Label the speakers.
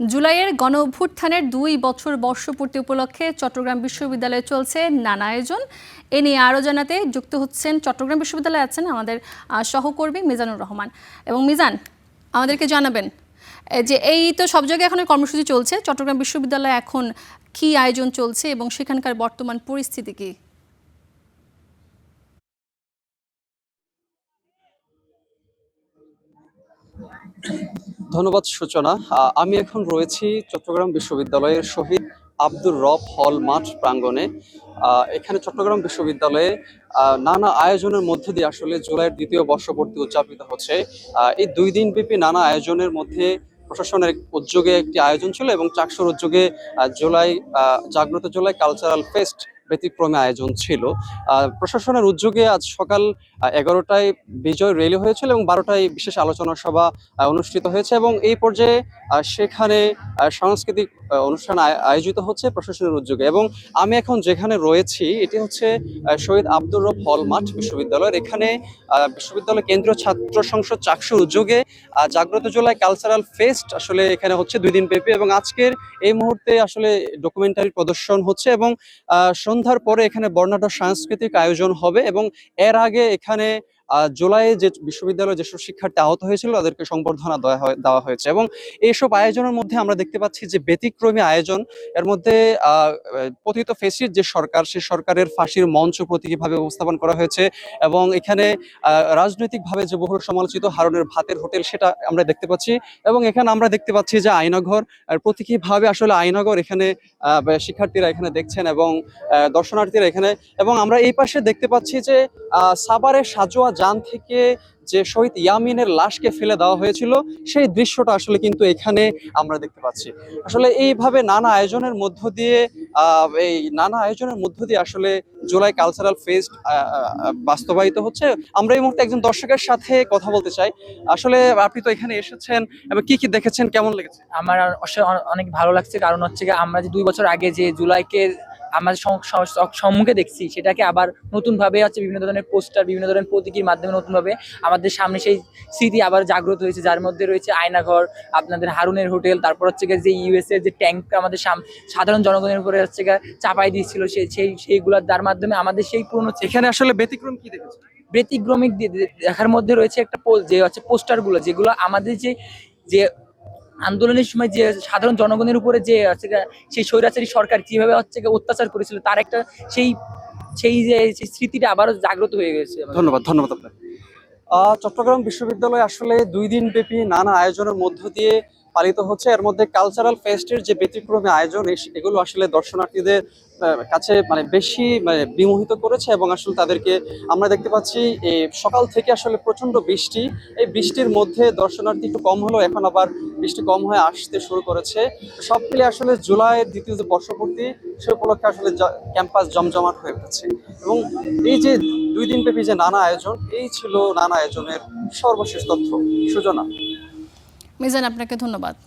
Speaker 1: জুলাইয়ের গণঅভ্যুত্থানের ২ বছর বর্ষপূর্তি উপলক্ষে চট্টগ্রাম বিশ্ববিদ্যালয়ে চলছে নানা আয়োজন। এ নিয়ে আরও জানাতে যুক্ত হচ্ছেন চট্টগ্রাম বিশ্ববিদ্যালয়ে আছেন আমাদের সহকর্মী মিজানুর রহমান। এবং মিজান, আমাদেরকে জানাবেন যে এই তো সব জায়গায় এখন কর্মসূচি চলছে, চট্টগ্রাম বিশ্ববিদ্যালয়ে এখন কি আয়োজন চলছে এবং সেখানকার বর্তমান পরিস্থিতি কি?
Speaker 2: ধন্যবাদ সূচনা। আমি এখন রয়েছি চট্টগ্রাম বিশ্ববিদ্যালয়ের শহীদ আব্দুর রব হল মাঠ প্রাঙ্গণে। এখানে চট্টগ্রাম বিশ্ববিদ্যালয়ে নানা আয়োজনের মধ্য দিয়ে আসলে জুলাইয়ের দ্বিতীয় বর্ষপূর্তি উদযাপিত হচ্ছে। এই 2 দিন ব্যাপী নানা আয়োজনের মধ্যে প্রশাসনের উদ্যোগে একটি আয়োজন ছিল এবং চাকসুর উদ্যোগে জাগ্রত জুলাই কালচারাল ফেস্ট ব্যতিক্রমী আয়োজন ছিল। প্রশাসনের উদ্যোগে আজ সকাল 11টায় বিজয় র্যালি হয়েছিল এবং 12টায় বিশেষ আলোচনা সভা অনুষ্ঠিত হয়েছে এবং এই পর্যায়ে সেখানে সাংস্কৃতিক অনুষ্ঠান আয়োজিত হচ্ছে প্রশাসনের উদ্যোগে। এবং আমি এখন যেখানে রয়েছি এটি হচ্ছে শহীদ আব্দুর রব হল মাঠ বিশ্ববিদ্যালয়ের। এখানে বিশ্ববিদ্যালয় কেন্দ্রীয় ছাত্র সংসদ চাকসুর উদ্যোগে জাগ্রত জুলাই কালচারাল ফেস্ট আসলে এখানে হচ্ছে 2 দিন ব্যাপী এবং আজকের এই মুহূর্তে আসলে ডকুমেন্টারি প্রদর্শন হচ্ছে এবং সন্ধ্যার পরে এখানে বর্ণাঢ্য সাংস্কৃতিক আয়োজন হবে এবং এর আগে এখানে জুলাইয়ে যে বিশ্ববিদ্যালয়ে যেসব শিক্ষার্থী আহত হয়েছিল তাদেরকে সংবর্ধনা দেওয়া হয়েছে এবং এইসব আয়োজনের মধ্যে আমরা দেখতে পাচ্ছি যে ব্যতিক্রমী আয়োজন। এর মধ্যে পতিত ফেসির যে সরকার, সেই সরকারের ফাঁসির মঞ্চ প্রতীকীভাবে উপস্থাপন করা হয়েছে এবং এখানে রাজনৈতিকভাবে যে বহুল সমালোচিত হারুনের ভাতের হোটেল সেটা আমরা দেখতে পাচ্ছি এবং এখানে আমরা দেখতে পাচ্ছি যে আয়নাঘর প্রতীকীভাবে আসলে আয়নাঘর এখানে শিক্ষার্থীরা এখানে দেখছেন এবং দর্শনার্থীরা এখানে। এবং আমরা এই পাশে দেখতে পাচ্ছি যে সাভারের সাজোয়া যান থেকে যে শহীদ ইয়ামিনের লাশকে ফেলে দেওয়া হয়েছিল সেই দৃশ্যটা আসলে কিন্তু এখানে আমরা দেখতে পাচ্ছি। আসলে এইভাবে নানা আয়োজনের মধ্য দিয়ে আসলে জুলাই কালচারাল ফেস্ট বাস্তবায়িত হচ্ছে। আমরা এই মুহূর্তে একজন দর্শকের সাথে কথা বলতে চাই। আসলে আপনি তো এখানে এসেছেন এবং কি দেখেছেন, কেমন লেগেছে?
Speaker 3: আমার অনেক ভালো লাগছে, কারণ হচ্ছে আমরা যে 2 বছর আগে যে জুলাইকে আমাদের সম্মুখে দেখছি সেটাকে আবার নতুন ভাবে হচ্ছে বিভিন্ন ধরনের পোস্টার, বিভিন্ন ধরনের প্রতীকীর মাধ্যমে নতুন ভাবে আমাদের সামনে সেই স্মৃতি আবার জাগ্রত হয়েছে, যার মধ্যে রয়েছে আয়নাঘর, আপনাদের হারুনের হোটেল, তারপর হচ্ছে যে ইউএসএ যে ট্যাঙ্ক আমাদের সাধারণ জনগণের উপরে হচ্ছে চাপাই দিয়েছিল সেইগুলোর যার মাধ্যমে আমাদের সেই পুরনো।
Speaker 2: এখানে আসলে ব্যতিক্রম কি দেখেছে?
Speaker 3: ব্যতিক্রমিক দেখার মধ্যে রয়েছে একটা যে হচ্ছে পোস্টারগুলো, যেগুলো আমাদের যে আন্দোলনের সময় যে সাধারণ জনগণের উপরে যে হচ্ছে সেই স্বৈরাচারী সরকার কিভাবে হচ্ছে অত্যাচার করেছিল তার একটা সেই যে স্মৃতিটা আবারও জাগ্রত হয়ে গেছে।
Speaker 2: ধন্যবাদ আপনাকে। চট্টগ্রাম বিশ্ববিদ্যালয় আসলে 2 দিন ব্যাপী নানা আয়োজনের মধ্য দিয়ে পালিত হচ্ছে। এর মধ্যে কালচারাল ফেস্টের যে ব্যতিক্রমী আয়োজন এগুলো আসলে দর্শনার্থীদের কাছে বেশি বিমোহিত করেছে এবং আসলে তাদেরকে আমরা দেখতে পাচ্ছি এই সকাল থেকে আসলে প্রচন্ড বৃষ্টি, এই বৃষ্টির মধ্যে দর্শনার্থী একটু কম হলো, এখন আবার বৃষ্টি কম হয়ে আসতে শুরু করেছে। সব মিলে আসলে জুলাইয়ের দ্বিতীয় যে বর্ষপূর্তি সে উপলক্ষে আসলে ক্যাম্পাস জমজমাট হয়ে উঠেছে এবং এই যে 2 দিন ব্যাপী যে নানা আয়োজন, এই ছিল নানা আয়োজনের সর্বশেষ তথ্য। সুজনা।
Speaker 1: মিজান, আপনাকে ধন্যবাদ।